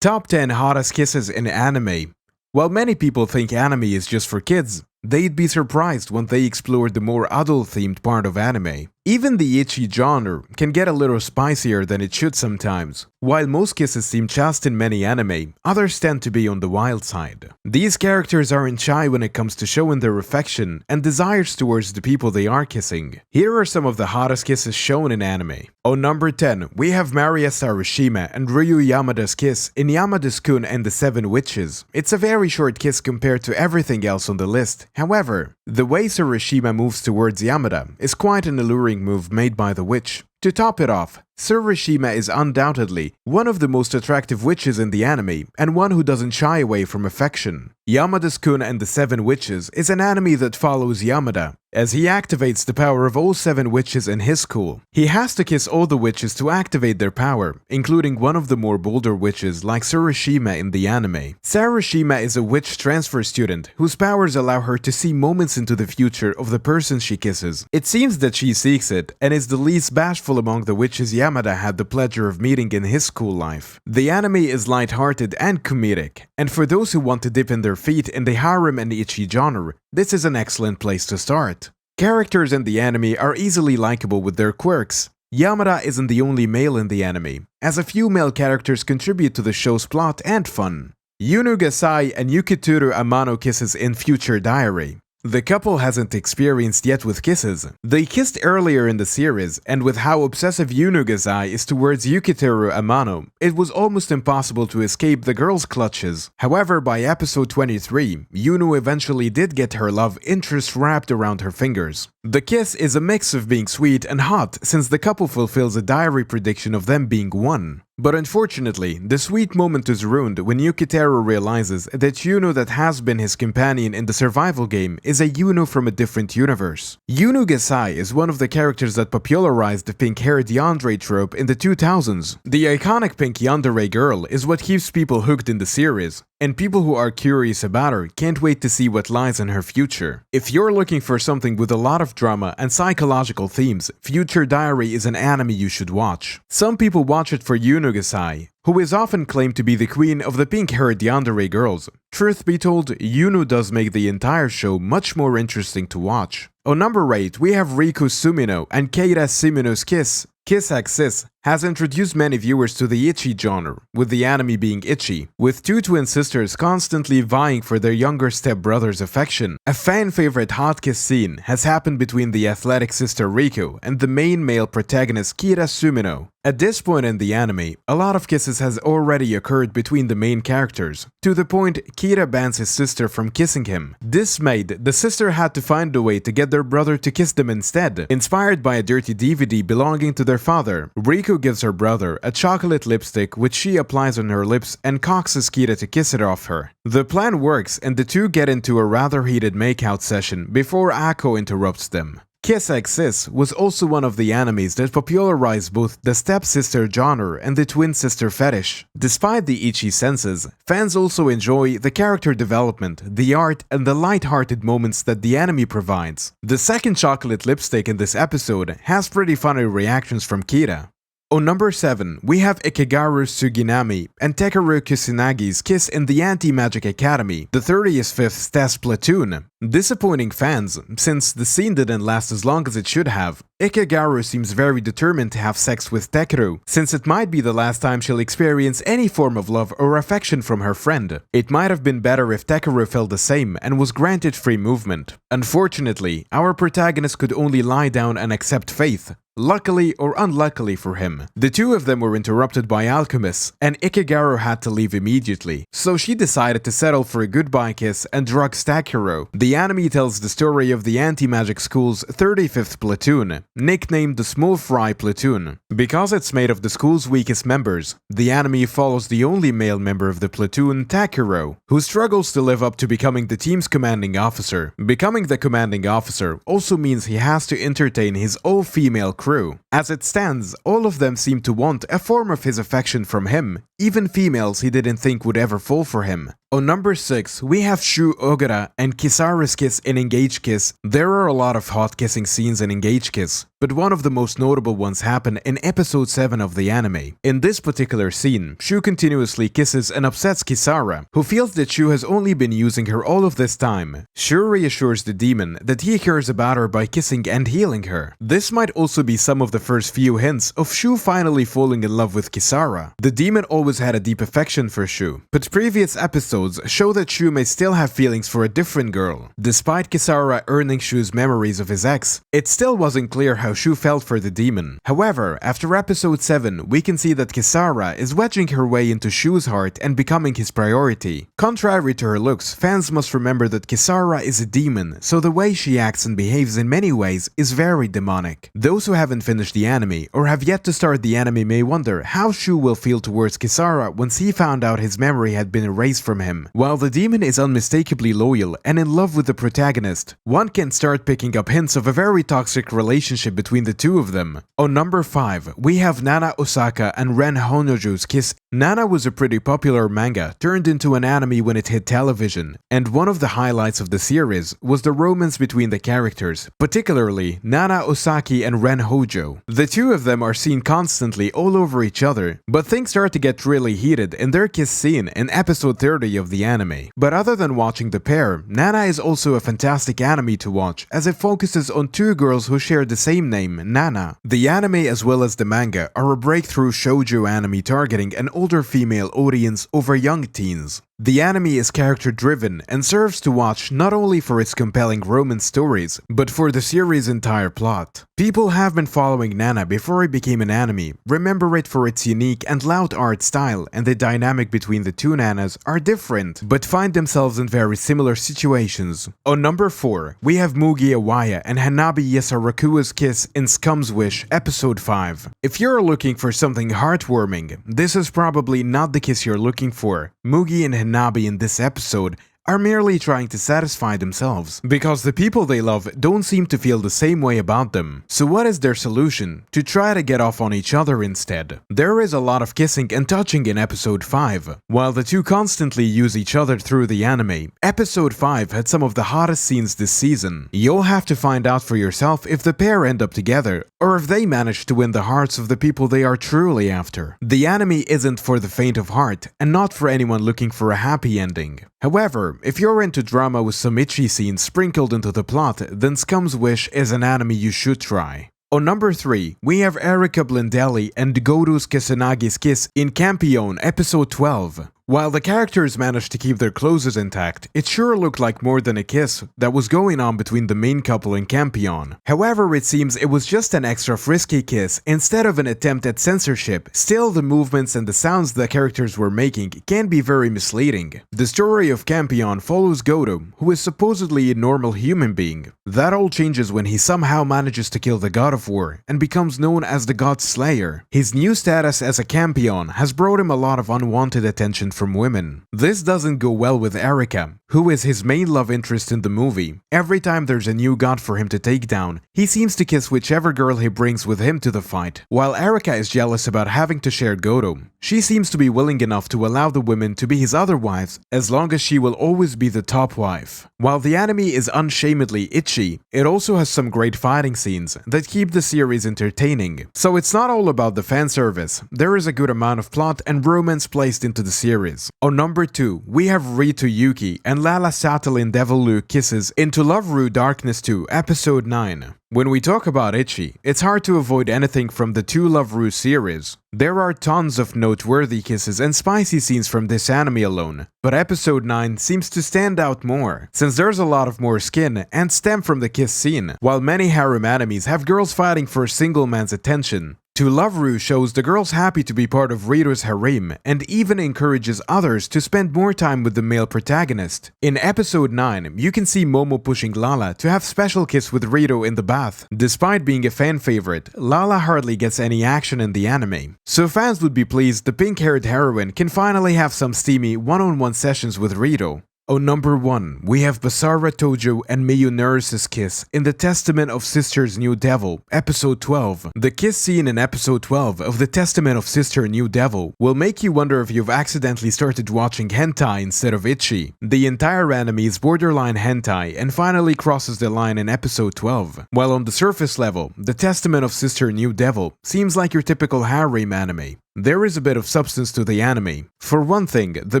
Top 10 Hottest Kisses in Anime. While many people think anime is just for kids, they'd be surprised when they explore the more adult-themed part of anime. Even the ecchi genre can get a little spicier than it should sometimes. While most kisses seem chaste in many anime, others tend to be on the wild side. These characters aren't shy when it comes to showing their affection and desires towards the people they are kissing. Here are some of the hottest kisses shown in anime. On number 10, we have Maria Sarashima and Ryu Yamada's kiss in Yamada's-kun and the Seven Witches. It's a very short kiss compared to everything else on the list. However, the way Sarashima moves towards Yamada is quite an alluring move made by the witch. To top it off, Sarashima is undoubtedly one of the most attractive witches in the anime and one who doesn't shy away from affection. Yamada's-kun and the Seven Witches is an anime that follows Yamada as he activates the power of all 7 witches in his school. He has to kiss all the witches to activate their power, including one of the more bolder witches like Sarashima in the anime. Sarashima is a witch transfer student whose powers allow her to see moments into the future of the person she kisses. It seems that she seeks it and is the least bashful among the witches Yamada had the pleasure of meeting in his school life. The anime is lighthearted and comedic, and for those who want to dip in their feet in the harem and ecchi genre, this is an excellent place to start. Characters in the anime are easily likable with their quirks. Yamada isn't the only male in the anime, as a few male characters contribute to the show's plot and fun. Yuno Gasai and Yukiteru Amano kisses in Future Diary. The couple hasn't experienced yet with kisses. They kissed earlier in the series, and with how obsessive Yuno Gasai is towards Yukiteru Amano, it was almost impossible to escape the girl's clutches. However, by episode 23, Yuno eventually did get her love interest wrapped around her fingers. The kiss is a mix of being sweet and hot, since the couple fulfills a diary prediction of them being one. But unfortunately, the sweet moment is ruined when Yukiteru realizes that Yuno that has been his companion in the survival game is a Yuno from a different universe. Yuno Gasai is one of the characters that popularized the pink-haired yandere trope in the 2000s. The iconic pink yandere girl is what keeps people hooked in the series, and people who are curious about her can't wait to see what lies in her future. If you're looking for something with a lot of drama and psychological themes, Future Diary is an anime you should watch. Some people watch it for Yuno Gasai, who is often claimed to be the queen of the pink-haired yandere girls. Truth be told, Yuno does make the entire show much more interesting to watch. On number 8, we have Riku Sumino and Keira Sumino's kiss. Kiss X Sis has introduced many viewers to the ecchi genre, with the anime being ecchi, with 2 twin sisters constantly vying for their younger stepbrother's affection. A fan-favorite hot kiss scene has happened between the athletic sister Riku and the main male protagonist Keira Sumino. At this point in the anime, a lot of kisses has already occurred between the main characters, to the point Keira bans his sister from kissing him. Dismayed, the sister had to find a way to get their brother to kiss them instead. Inspired by a dirty DVD belonging to their father, Riku gives her brother a chocolate lipstick which she applies on her lips and coaxes Keira to kiss it off her. The plan works and the two get into a rather heated makeout session before Ako interrupts them. Kiss X Sis was also one of the animes that popularized both the stepsister genre and the twin sister fetish. Despite the ecchi senses, fans also enjoy the character development, the art, and the light-hearted moments that the anime provides. The second chocolate lipstick in this episode has pretty funny reactions from Keira. On number 7, we have Ikegaru Suginami and Tekeru Kusinagi's kiss in the Anti-Magic Academy, the 35th test platoon. Disappointing fans, since the scene didn't last as long as it should have. Ikegaru seems very determined to have sex with Tekeru, since it might be the last time she'll experience any form of love or affection from her friend. It might have been better if Tekeru felt the same and was granted free movement. Unfortunately, our protagonist could only lie down and accept fate. Luckily or unluckily for him, the two of them were interrupted by alchemists, and Ikegaru had to leave immediately, so she decided to settle for a goodbye kiss and drug Tekeru. The anime tells the story of the anti-magic school's 35th platoon, nicknamed the Small Fry Platoon. Because it's made of the school's weakest members, the anime follows the only male member of the platoon, Tekeru, who struggles to live up to becoming the team's commanding officer. Becoming the commanding officer also means he has to entertain his all-female crew. As it stands, all of them seem to want a form of his affection from him, even females he didn't think would ever fall for him. On number 6, we have Shu Ogura and Kisara's kiss in Engage Kiss. There are a lot of hot kissing scenes in Engage Kiss, but one of the most notable ones happen in episode 7 of the anime. In this particular scene, Shu continuously kisses and upsets Kisara, who feels that Shu has only been using her all of this time. Shu reassures the demon that he cares about her by kissing and healing her. This might also be some of the first few hints of Shu finally falling in love with Kisara. The demon always had a deep affection for Shu, but previous episodes show that Shu may still have feelings for a different girl. Despite Kisara earning Shu's memories of his ex, it still wasn't clear how Shu felt for the demon. However, after episode 7, we can see that Kisara is wedging her way into Shu's heart and becoming his priority. Contrary to her looks, fans must remember that Kisara is a demon, so the way she acts and behaves in many ways is very demonic. Those who haven't finished the anime or have yet to start the anime may wonder how Shu will feel towards Kisara once he found out his memory had been erased from him. While the demon is unmistakably loyal and in love with the protagonist, one can start picking up hints of a very toxic relationship between the two of them. On number 5, we have Nana Osaka and Ren Honoju's kiss. Nana was a pretty popular manga turned into an anime when it hit television, and one of the highlights of the series was the romance between the characters, particularly Nana Osaki and Ren Hojo. The two of them are seen constantly all over each other, but things start to get really heated in their kiss scene in episode 30 of the anime. But other than watching the pair, Nana is also a fantastic anime to watch as it focuses on two girls who share the same name, Nana. The anime as well as the manga are a breakthrough shoujo anime targeting an older female audience over young teens. The anime is character-driven and serves to watch not only for its compelling romance stories, but for the series' entire plot. People have been following Nana before it became an anime, remember it for its unique and loud art style, and the dynamic between the two Nanas are different, but find themselves in very similar situations. On number 4, we have Mugi Awaya and Hanabi Yasarakua's kiss in Scum's Wish, episode 5. If you're looking for something heartwarming, this is probably not the kiss you're looking for. Mugi and Hanabi in this episode are merely trying to satisfy themselves, because the people they love don't seem to feel the same way about them. So what is their solution? To try to get off on each other instead. There is a lot of kissing and touching in episode 5. While the two constantly use each other through the anime, episode 5 had some of the hottest scenes this season. You'll have to find out for yourself if the pair end up together, or if they manage to win the hearts of the people they are truly after. The anime isn't for the faint of heart, and not for anyone looking for a happy ending. However, if you're into drama with some itchy scenes sprinkled into the plot, then Scum's Wish is an anime you should try. On number 3, we have Erika Blendelli and Goru's Kisanagi's kiss in Campione, episode 12. While the characters managed to keep their clothes intact, it sure looked like more than a kiss that was going on between the main couple in Campione. However, it seems it was just an extra frisky kiss instead of an attempt at censorship. Still, the movements and the sounds the characters were making can be very misleading. The story of Campione follows Goru, who is supposedly a normal human being. That all changes when he somehow manages to kill the god of war and becomes known as the God Slayer. His new status as a Campione has brought him a lot of unwanted attention from women. This doesn't go well with Erika, who is his main love interest in the movie. Every time there's a new god for him to take down, he seems to kiss whichever girl he brings with him to the fight. While Erika is jealous about having to share Goru, she seems to be willing enough to allow the women to be his other wives as long as she will always be the top wife. While the anime is unshamedly itchy, it also has some great fighting scenes that keep the series entertaining. So it's not all about the fan service. There is a good amount of plot and romance placed into the series. On number 2, we have Rito Yuki and Lala Satalin Devil kisses into Love Ru Darkness 2, episode 9. When we talk about itchy, it's hard to avoid anything from the two Love Ru series. There are tons of noteworthy kisses and spicy scenes from this anime alone, but episode 9 seems to stand out more, since there's a lot of more skin and stem from the kiss scene, while many harem animes have girls fighting for a single man's attention. To Love Ru shows the girls happy to be part of Rito's harem and even encourages others to spend more time with the male protagonist. In episode 9, you can see Momo pushing Lala to have special kiss with Rito in the bath. Despite being a fan favorite, Lala hardly gets any action in the anime. So fans would be pleased the pink-haired heroine can finally have some steamy one-on-one sessions with Rito. On number 1, we have Basara Tojo and Miyu Nurse's kiss in The Testament of Sister's New Devil, episode 12. The kiss scene in episode 12 of The Testament of Sister New Devil will make you wonder if you've accidentally started watching hentai instead of ecchi. The entire anime is borderline hentai and finally crosses the line in episode 12. While on the surface level, The Testament of Sister New Devil seems like your typical harem anime. There is a bit of substance to the anime. For one thing, the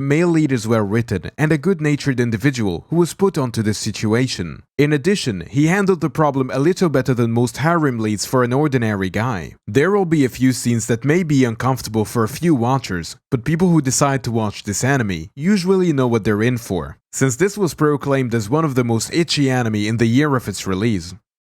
male lead is well written and a good-natured individual who was put onto this situation. In addition, he handled the problem a little better than most harem leads for an ordinary guy. There will be a few scenes that may be uncomfortable for a few watchers, but people who decide to watch this anime usually know what they're in for. Since this was proclaimed as one of the most ecchi anime in the year of its release,